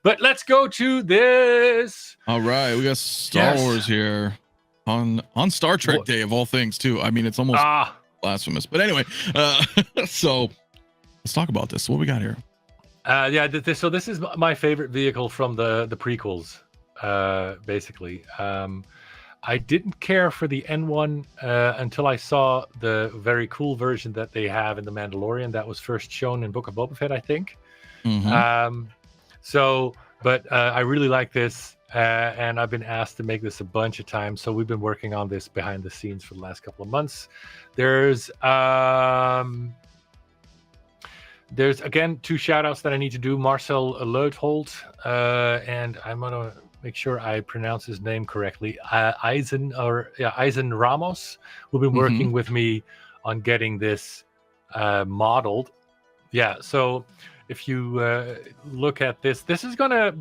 But let's go to this. All right, we got Star Wars here on Star Trek Day of all things too. I mean, it's almost blasphemous, but anyway. So let's talk about this. What we got here? So this is my favorite vehicle from the prequels. Basically, I didn't care for the N1 until I saw the very cool version that they have in The Mandalorian that was first shown in Book of Boba Fett, I think. Mm-hmm. But I really like this, and I've been asked to make this a bunch of times. So we've been working on this behind the scenes for the last couple of months. There's again 2 shout outs that I need to do. Marcel Leuthold, and I'm gonna make sure I pronounce his name correctly. 𝗕𝗔𝗦𝗔𝗩𝗘, who've been working with me on getting this modeled. Yeah, so if you look at this is gonna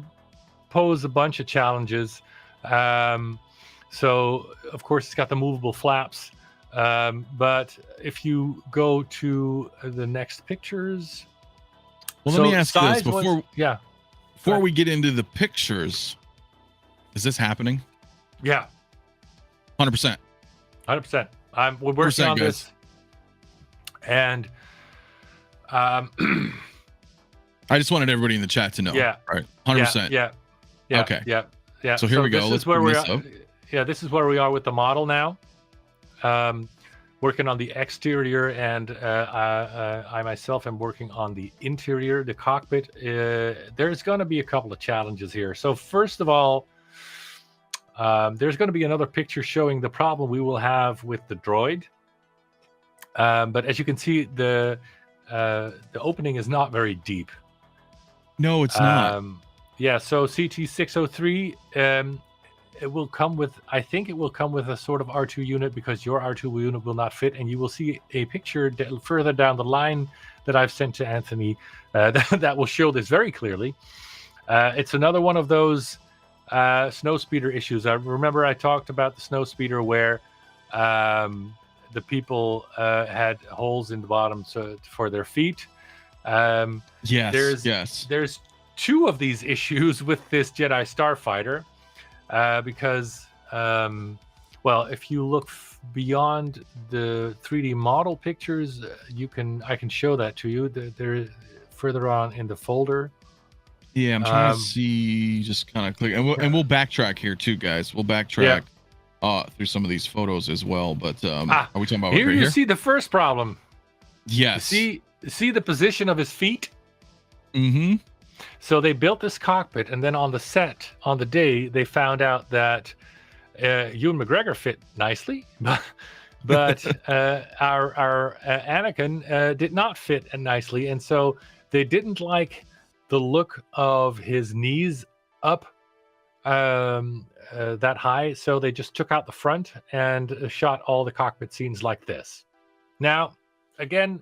pose a bunch of challenges. So of course it's got the movable flaps. But if you go to the next pictures, let me ask you this before we get into the pictures. Is this happening? Yeah, 100%. 100%. We're working on this, and I just wanted everybody in the chat to know. Yeah, right. 100%. Yeah. Okay. Yeah. So here we go. This is where we are. Yeah, this is where we are with the model now. Working on the exterior, and I myself am working on the interior, the cockpit. There's going to be a couple of challenges here. So first of all, there's going to be another picture showing the problem we will have with the droid. But as you can see, the opening is not very deep. No, it's not. Yeah, so CT603, it will come with, I think it will come with a sort of R2 unit, because your R2 unit will not fit, and you will see a picture further down the line that I've sent to Anthony that will show this very clearly. It's another one of those snow speeder issues. I remember I talked about the snow speeder where the people had holes in the bottom for their feet. There's 2 of these issues with this Jedi Starfighter. Because, if you look beyond the 3D model pictures, I can show that to you. They're further on in the folder. Yeah, I'm trying to see. Just kind of click, and we'll backtrack here too, guys. We'll backtrack through some of these photos as well. But are we talking about here? Right you see the first problem. Yes. You see the position of his feet. Mm-hmm. So they built this cockpit, and then on the set, on the day, they found out that Ewan McGregor fit nicely, but our Anakin did not fit nicely, and so they didn't like the look of his knees up that high, so they just took out the front and shot all the cockpit scenes like this. Now, again,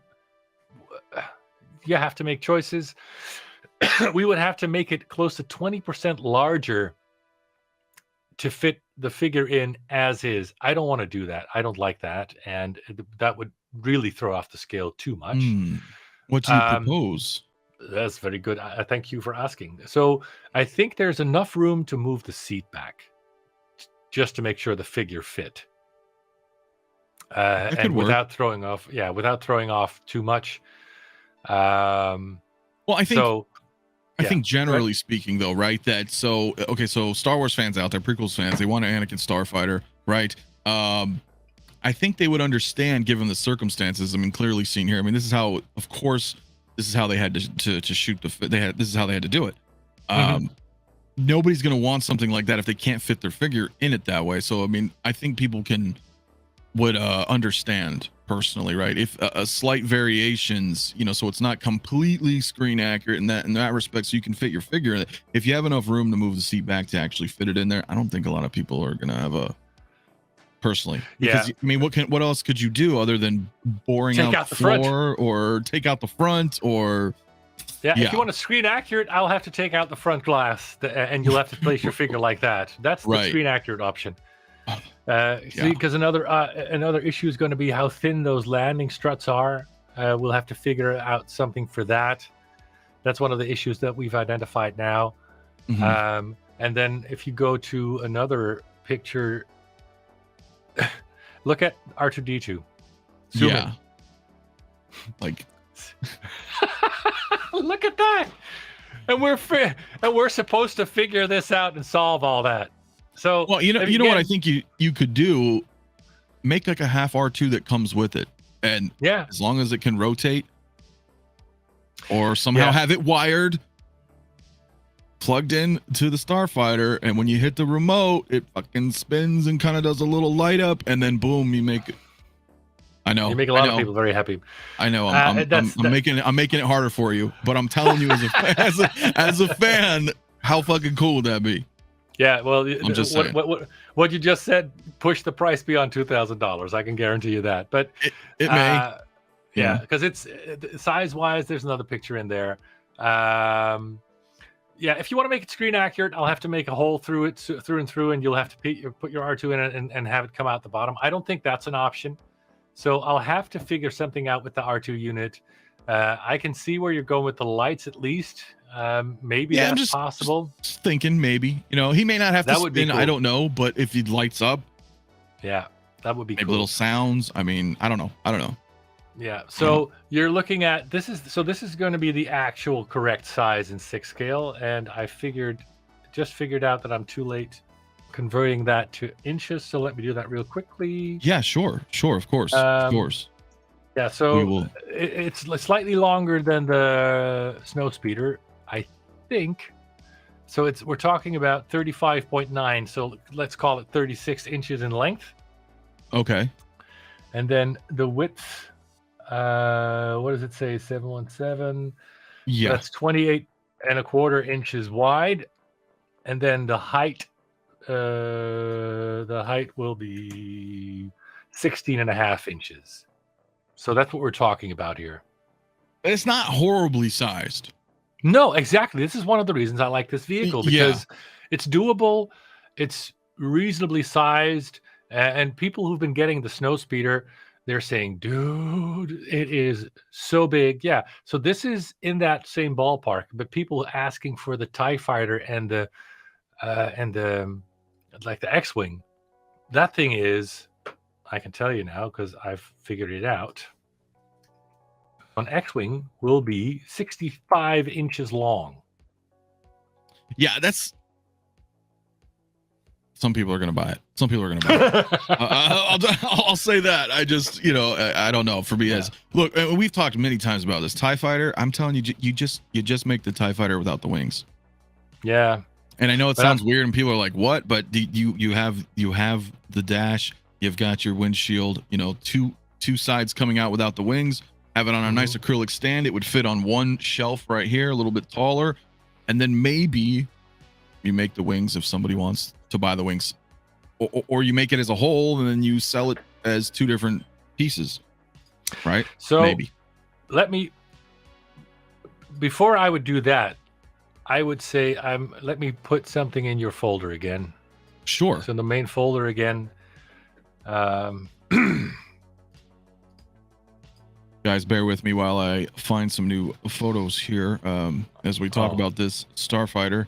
you have to make choices. We would have to make it close to 20% larger to fit the figure in as is. I don't want to do that. I don't like that. And that would really throw off the scale too much. What do you propose? That's very good. I thank you for asking. So I think there's enough room to move the seat back just to make sure the figure fit. And without throwing off too much. I think generally speaking, though, right? So Star Wars fans out there, prequels fans, they want an Anakin Starfighter, right? I think they would understand given the circumstances. I mean, clearly seen here. I mean, this is how, of course, this is how they had to shoot this is how they had to do it. Nobody's going to want something like that if they can't fit their figure in it that way. So, I mean, I think people would understand personally, right? If slight variations, so it's not completely screen accurate in that respect, so you can fit your figure in it. If you have enough room to move the seat back to actually fit it in there, I don't think a lot of people are gonna have a personally. Because, I mean, what else could you do other than boring out the floor or take out the front or if you want a screen accurate, I'll have to take out the front glass and you'll have to place your figure like that. That's the screen accurate option. Because another issue is going to be how thin those landing struts are. We'll have to figure out something for that. That's one of the issues that we've identified now. Mhm. And then if you go to another picture, look at R2D2. Zoom in. Yeah. Like, Look at that. And we're supposed to figure this out and solve all that. So well, you know what I think you could do? Make like a half R2 that comes with it, and yeah, as long as it can rotate, or somehow have it wired, plugged in to the Starfighter, and when you hit the remote, it fucking spins and kind of does a little light up, and then boom, you make it. I know you make a lot of people very happy. I know. I'm making it harder for you, but I'm telling you as a fan, how fucking cool would that be? Yeah, well, I'm just saying. What you just said, push the price beyond $2,000. I can guarantee you that. But it may. Yeah, because it's size-wise, there's another picture in there. Yeah, if you want to make it screen accurate, I'll have to make a hole through it, through and through, and you'll have to put your R2 in it and have it come out the bottom. I don't think that's an option. So I'll have to figure something out with the R2 unit. I can see where you're going with the lights at least. Maybe that's possible. Just thinking maybe. He may not have to spin. Cool. I don't know, but if he lights up, yeah, that would be maybe cool. Little sounds. I mean, I don't know. Yeah. So you're looking at this is going to be the actual correct size in 6 scale, and I just figured out that I'm too late converting that to inches. So let me do that real quickly. Yeah, sure, of course, Yeah, so it's slightly longer than the Snowspeeder, I think. So we're talking about 35.9. So let's call it 36 inches in length. Okay. And then the width, what does it say? 717. Yeah. That's 28.25 inches wide. And then the height will be 16.5 inches. So that's what we're talking about here. It's not horribly sized. No, exactly. This is one of the reasons I like this vehicle, because it's doable, it's reasonably sized, and people who've been getting the Snowspeeder, they're saying, dude, it is so big. Yeah. So this is in that same ballpark, but people asking for the TIE Fighter and the like the X-Wing, that thing is, I can tell you now because I've figured it out. An X-Wing will be 65 inches long. Yeah, that's... Some people are going to buy it. I'll say that. I just, I don't know. For me, look, we've talked many times about this TIE Fighter. I'm telling you, you just make the TIE Fighter without the wings. Yeah. And I know it sounds weird, and people are like, "What?" But you have the dash. You've got your windshield. Two sides coming out without the wings. Have it on a nice acrylic stand. It would fit on one shelf right here, a little bit taller, and then maybe you make the wings if somebody wants to buy the wings, or you make it as a whole and then you sell it as 2 different pieces, right? So maybe. Before I would do that, I would say let me put something in your folder again. Sure. So in the main folder again. Guys, bear with me while I find some new photos here as we talk about this Starfighter.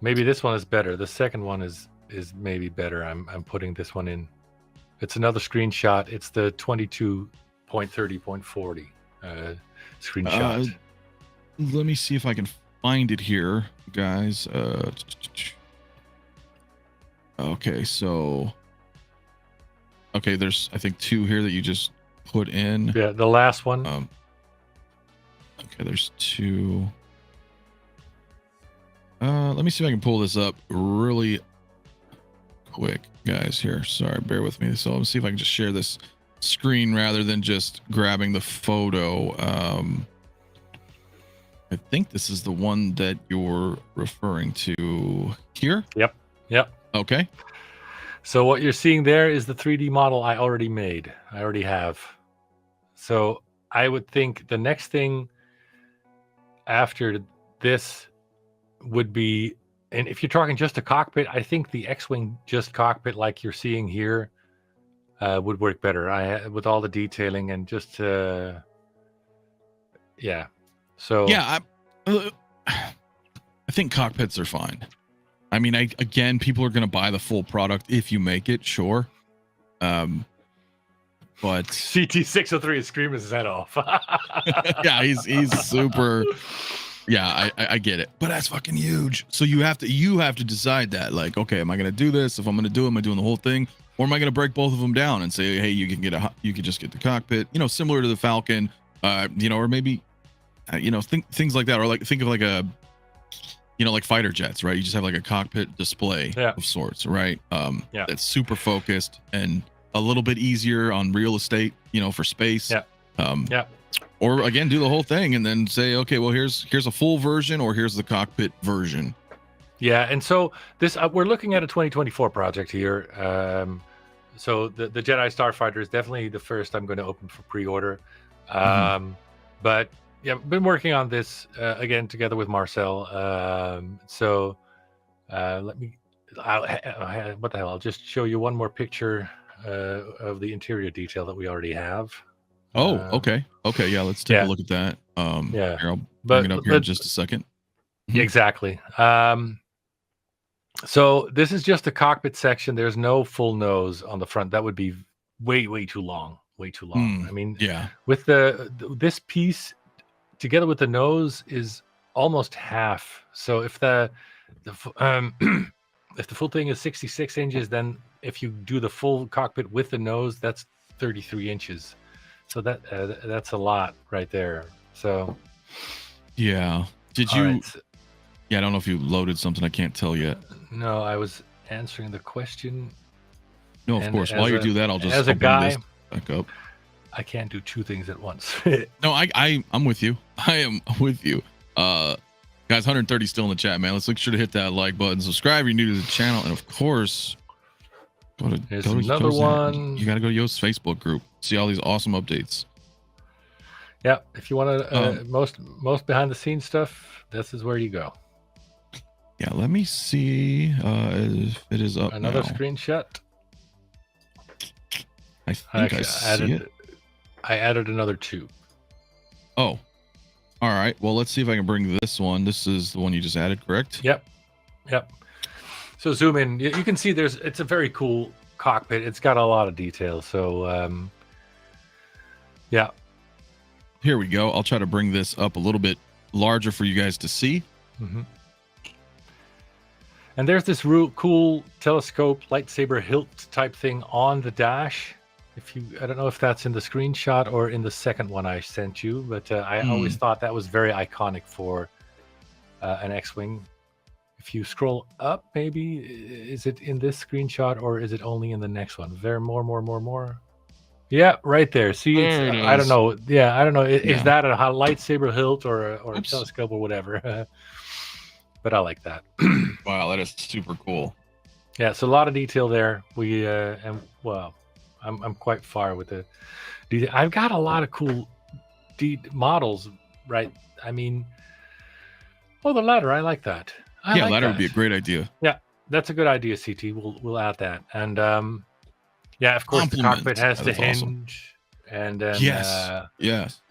Maybe this one is better. The second one is maybe better. I'm putting this one in. It's another screenshot. It's the 22.30.40 screenshot. Let me see if I can find it here, guys. Okay, so there's I think 2 here that you just put in. Yeah, the last one. Okay, there's 2. Let me see if I can pull this up really quick, guys. Here, sorry, bear with me. So let's see if I can just share this screen rather than just grabbing the photo. I think this is the one that you're referring to here. Yep. Okay. So what you're seeing there is the 3D model I already made. I already have. So I would think the next thing after this would be, and if you're talking just a cockpit, I think the X-Wing just cockpit like you're seeing here would work better. With all the detailing and just So yeah, think cockpits are fine. I mean, again, people are going to buy the full product if you make it, sure. But CT603 is screaming his head off. yeah, he's super. Yeah, I get it, but that's fucking huge. So you have to decide that, like, okay, am I going to do this? If I'm going to do it, am I doing the whole thing, or am I going to break both of them down and say, hey, you can just get the cockpit, you know, similar to the Falcon, you know, or maybe, you know, things like that, or like think of like a, you know, like fighter jets, right? You just have like a cockpit display of sorts, right? That's super focused and a little bit easier on real estate, you know, for space. Or again, do the whole thing and then say, okay, well, here's a full version, or here's the cockpit version. Yeah, and so this we're looking at a 2024 project here. So the Jedi Starfighter is definitely the first I'm going to open for pre-order. But yeah, I've been working on this again together with Marcel. So let me, what the hell? I'll just show you one more picture of the interior detail that we already have. Oh, okay. Yeah, let's take a look at that. Here, I'll bring it up here in just a second. Exactly. So this is just the cockpit section. There's no full nose on the front. That would be way too long. I mean, with this piece together with the nose is almost half. So if the if the full thing is 66 inches, then if you do the full cockpit with the nose, that's 33 inches. So that's a lot right there. So yeah, did you? Right. Yeah, I don't know if you loaded something. I can't tell yet. No, I was answering the question. No, of course. While you do that, I'll just as a guy back up. I can't do two things at once. No, I'm with you. I am with you. Guys, 130 still in the chat, man. Let's make sure to hit that like button, subscribe if you're new to the channel, and of course, There's another one. You got to go to Yoast's Facebook group. See all these awesome updates. Yeah, if you want to most behind the scenes stuff, this is where you go. Yeah, let me see if it is up. Another screenshot. I think I see it. I added another 2. Oh, all right. Well, let's see if I can bring this one. This is the one you just added, correct? Yep. So zoom in. You can see it's a very cool cockpit. It's got a lot of detail. So yeah. Here we go. I'll try to bring this up a little bit larger for you guys to see. And there's this real cool telescope lightsaber hilt type thing on the dash. I don't know if that's in the screenshot or in the second one I sent you, but I always thought that was very iconic for an X-Wing. If you scroll up, maybe, is it in this screenshot or is it only in the next one? There, more. Yeah, right there. See, I don't know. Yeah, I don't know. Is that a lightsaber hilt or a telescope or whatever? But I like that. Wow, that is super cool. Yeah, so a lot of detail there. I'm quite far with the detail. I've got a lot of cool models, right? I mean, the ladder. I like that. Ladder would be a great idea. Yeah, that's a good idea, CT. We'll add that. And yeah, of course, the cockpit has the hinge, and then yes.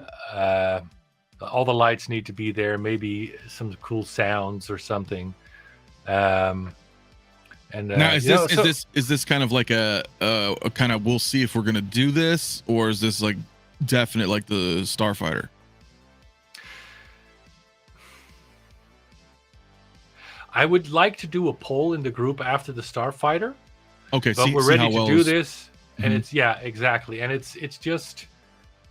All the lights need to be there. Maybe some cool sounds or something. And now is this kind of like a kind of we'll see if we're gonna do this, or is this like definite like the Starfighter? I would like to do a poll in the group after the Starfighter. Okay, but we're ready to do this, and it's exactly, and it's just.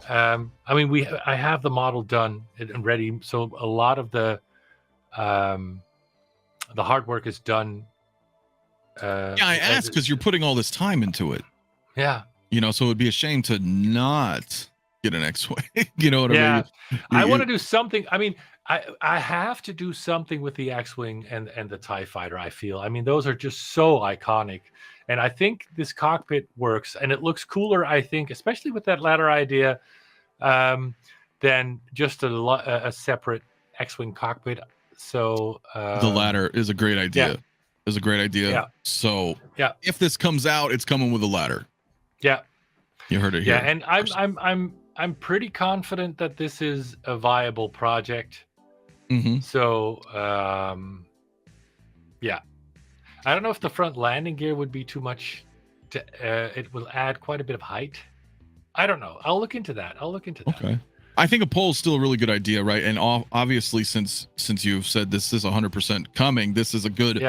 I mean, I have the model done and ready, so a lot of the hard work is done. I asked because you're putting all this time into it. Yeah. You know, so it'd be a shame to not get an X-Wing. You know what I mean? I want to do something. I mean, I have to do something with the X-Wing and the TIE Fighter, I feel. I mean, those are just so iconic. And I think this cockpit works, and it looks cooler, I think, especially with that ladder idea, than just a separate X-Wing cockpit. So the ladder is a great idea. Yeah. Is a great idea. Yeah. So if this comes out, it's coming with a ladder. Yeah. You heard it here. Yeah, and I'm pretty confident that this is a viable project. So yeah, I don't know if the front landing gear would be too much. It will add quite a bit of height. I don't know. I'll look into that. Okay. I think a poll is still a really good idea, right? And obviously, since you've said this is 100% coming, this is a good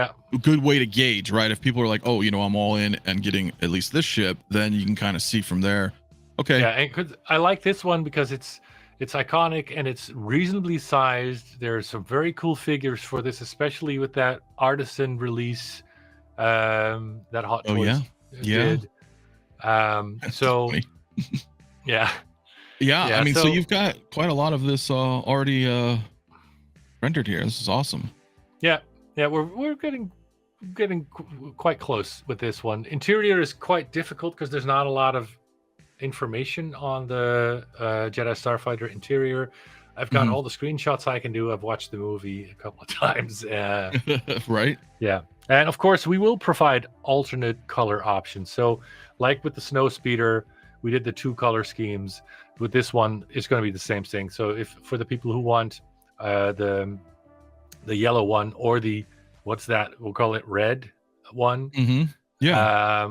way to gauge, right? If people are like, oh, I'm all in and getting at least this ship, then you can kind of see from there. Okay. Yeah, and I like this one because it's iconic and it's reasonably sized. There's some very cool figures for this, especially with that artisan release that Hot Toys did. So yeah. I mean, so you've got quite a lot of this already rendered here. This is awesome. Yeah, we're getting quite close with this one. Interior is quite difficult because there's not a lot of information on the Jedi Starfighter interior. I've got all the screenshots I can do. I've watched the movie a couple of times. Right? Yeah. And of course, we will provide alternate color options. So like with the Snowspeeder, we did the 2 color schemes. With this one, it's going to be the same thing. So if for the people who want the yellow one or the, what's that? We'll call it red one. Yeah.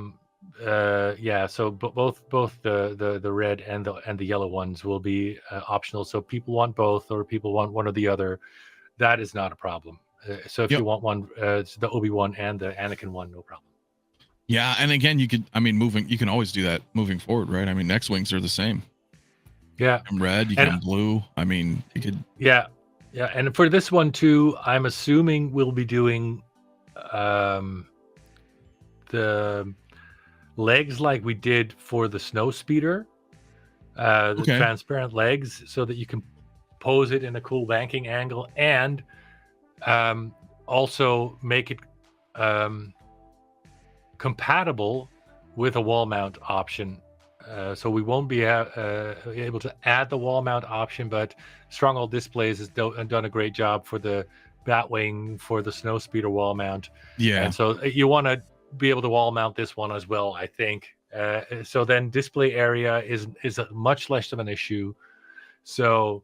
So both the red and the yellow ones will be optional. So people want both, or people want one or the other. That is not a problem. So if you want one, it's the Obi-Wan and the Anakin one, no problem. Yeah, and again, you can always do that moving forward, right? I mean, X-Wings are the same. Yeah. I'm red, you can blue. I mean, you could. Yeah. And for this one too, I'm assuming we'll be doing the legs like we did for the Snowspeeder, the transparent legs, so that you can pose it in a cool banking angle, and also make it compatible with a wall mount option. So we won't be able to add the wall mount option, but Stronghold Displays has done a great job for the Batwing, for the Snowspeeder wall mount. Yeah. And so you want to be able to wall mount this one as well, I think. So then display area is much less of an issue. So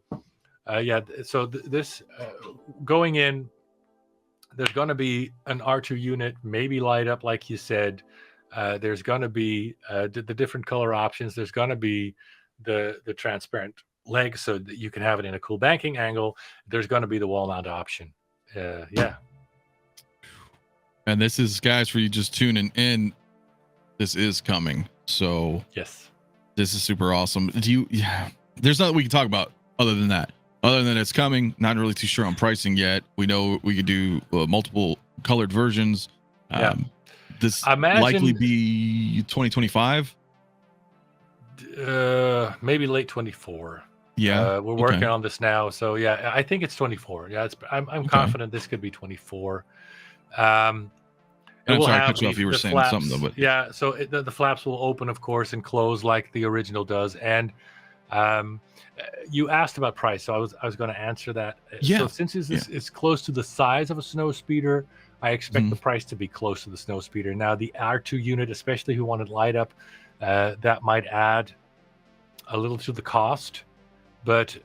this going in, there's going to be an R2 unit, maybe light up like you said. There's going to be the different color options. There's going to be the transparent legs so that you can have it in a cool banking angle. There's going to be the wall mount option. And this is, guys, for you just tuning in, this is coming. So yes, this is super awesome. There's nothing we can talk about other than that. Other than it's coming, not really too sure on pricing yet. We know we could do multiple colored versions. This likely be 2025 maybe late 24. We're working on this now, so I think it's 24. I'm confident this could be 24. I'm sorry to cut you off, you were saying flaps, something though, but so the flaps will open, of course, and close like the original does. And you asked about price, so I was going to answer that. So since it's close to the size of a Snowspeeder, I expect the price to be close to the Snowspeeder. Now, the R2 unit, especially who wanted light up, that might add a little to the cost. But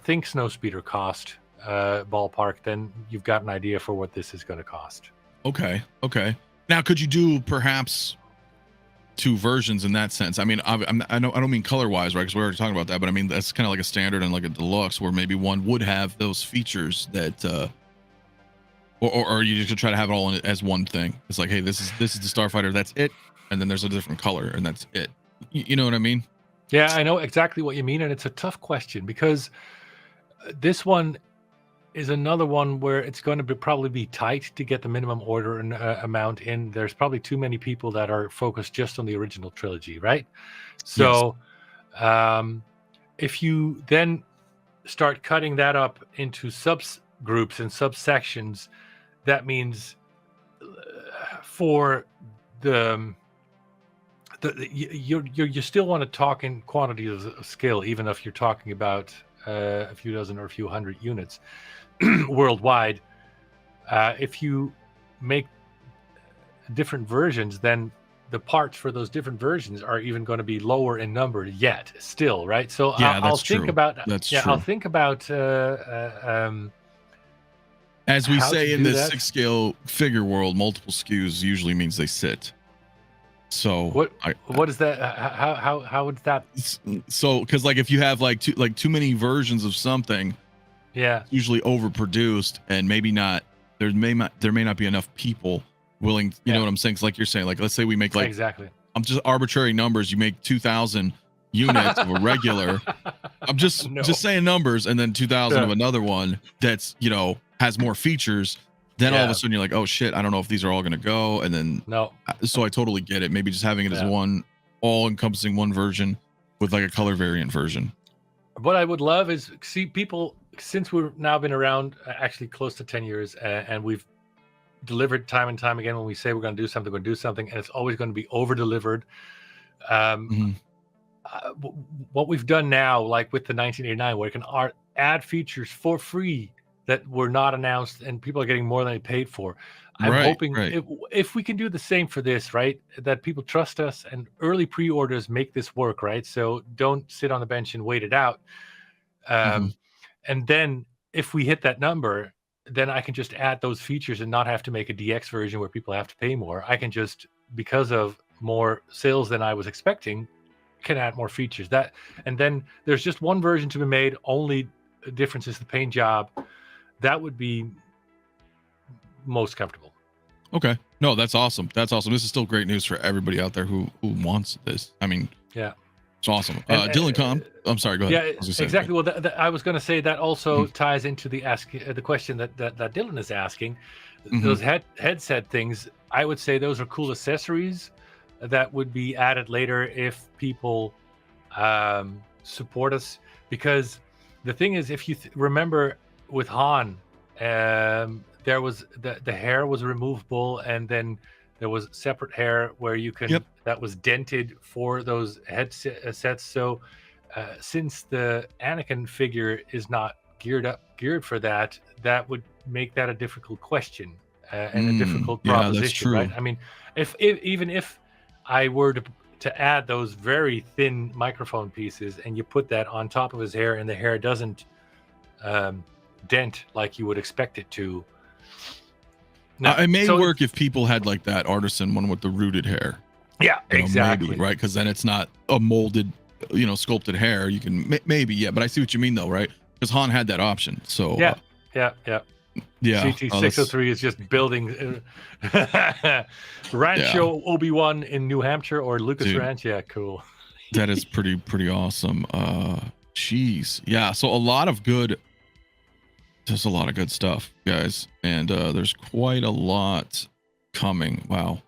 think Snowspeeder cost ballpark, then you've got an idea for what this is going to cost. Okay. Now, could you do perhaps 2 versions in that sense? I mean, I don't mean color wise, right? Because we're already talking about that. But I mean, that's kind of like a standard and like a deluxe, where maybe one would have those features that. Or you just try to have it all in as one thing. It's like, hey, this is the Starfighter, that's it, and then there's a different color, and that's it. You know what I mean? Yeah, I know exactly what you mean, and it's a tough question because this one is another one where it's going to probably be tight to get the minimum order and amount in. There's probably too many people that are focused just on the original trilogy, right? So, if you then start cutting that up into subgroups and subsections, that means for you still want to talk in quantity of scale, even if you're talking about a few dozen or a few hundred units worldwide. If you make different versions, then the parts for those different versions are even going to be lower in number yet still, right? So I'll think about As we how say to in do the that. 6-scale figure world, multiple SKUs usually means they sit. So what is that? How would that? So because like if you have like too many versions of something, Yeah, it's usually overproduced, and maybe not there may not be enough people willing. You know what I'm saying? 'Cause like you're saying, like let's say we make like exactly. I'm just arbitrary numbers. You make 2,000 units of a regular. I'm just saying numbers, and then 2,000 of another one that's has more features. Then all of a sudden you're like, oh shit, I don't know if these are all going to go. And then so I totally get it. Maybe just having it as one all-encompassing one version with like a color variant version. What I would love is see people, since we've now been around actually close to 10 years, and we've delivered time and time again. When we say we're going to do something, we're going to do something, and it's always going to be over-delivered. What we've done now, like with the 1989, where you can add features for free that were not announced, and people are getting more than they paid for. I'm hoping if we can do the same for this, right, that people trust us, and early pre-orders make this work, right? So don't sit on the bench and wait it out. And then if we hit that number, then I can just add those features and not have to make a DX version where people have to pay more. I can just, because of more sales than I was expecting, can add more features. And then there's just one version to be made. Only difference is the paint job. That would be most comfortable. Okay. No, that's awesome. That's awesome. This is still great news for everybody out there who wants this. I mean, it's awesome. Dylan, I'm sorry, go ahead. Yeah, exactly. Well, I was going to say that also ties into the question that Dylan is asking. Those headset things, I would say those are cool accessories that would be added later if people support us. Because the thing is, if you remember with Han, there was the hair was removable, and then there was separate hair where you can that was dented for those headsets. So since the Anakin figure is not geared for that, that would make that a difficult question and a difficult proposition. Yeah, that's true. Right? I mean, even if I were to add those very thin microphone pieces, and you put that on top of his hair, and the hair doesn't dent like you would expect it to. No, it may work if people had like that artisan one with the rooted hair. Yeah, exactly. Maybe, right? Because then it's not a molded, sculpted hair. You can maybe, but I see what you mean though, right? Because Han had that option. So yeah. CT603 is just building Rancho Obi-Wan in New Hampshire, or Lucas Ranch. Yeah, cool. That is pretty awesome. Jeez, yeah. So there's a lot of good stuff, guys, and there's quite a lot coming. Wow.